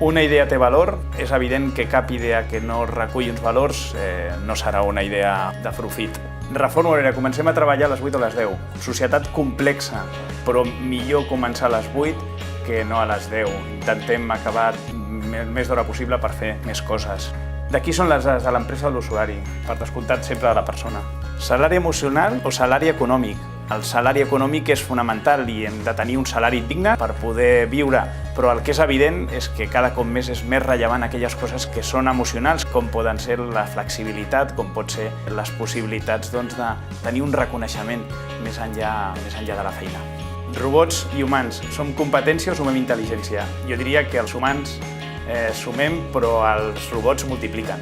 Una idea té valor, és evident que cap idea que no reculli uns valors no serà una idea de profit. Reforma horària, comencem a treballar a les 8 o a les 10. Societat complexa, però millor començar a les 8 que no a les 10. Intentem acabar més d'hora possible per fer més coses. D'aquí són les dades de l'empresa de l'usuari, per descomptat sempre de la persona. Salari emocional o salari econòmic? El salari econòmic és fonamental i hem de tenir un salari digne per poder viure, però el que és evident és que cada cop més és més rellevant aquelles coses que són emocionals, com poden ser la flexibilitat, com pot ser les possibilitats de tenir un reconeixement més enllà de la feina. Robots i humans, som competència o sumem intel·ligència? Jo diria que els humans sumem, però els robots multipliquen.